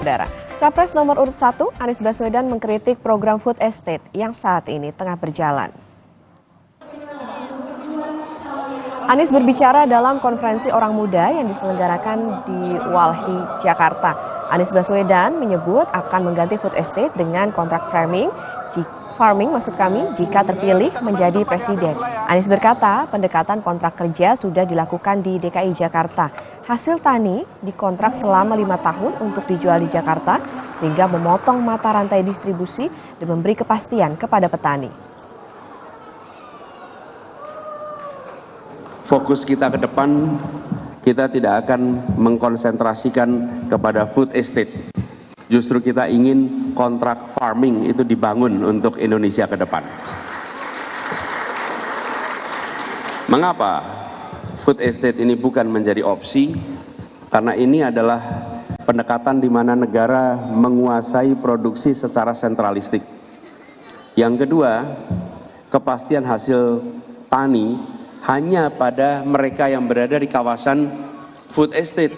Saudara, Capres nomor urut 1 Anies Baswedan mengkritik program food estate yang saat ini tengah berjalan. Anies berbicara dalam konferensi orang muda yang diselenggarakan di Walhi, Jakarta. Anies Baswedan menyebut akan mengganti food estate dengan kontrak farming jika terpilih menjadi presiden. Anies berkata pendekatan kontrak kerja sudah dilakukan di DKI Jakarta. Hasil tani dikontrak selama 5 tahun untuk dijual di Jakarta sehingga memotong mata rantai distribusi dan memberi kepastian kepada petani. Fokus kita ke depan, kita tidak akan mengkonsentrasikan kepada food estate. Justru kita ingin kontrak farming itu dibangun untuk Indonesia ke depan. Mengapa food estate ini bukan menjadi opsi? Karena ini adalah pendekatan di mana negara menguasai produksi secara sentralistik. Yang kedua, kepastian hasil tani hanya pada mereka yang berada di kawasan food estate.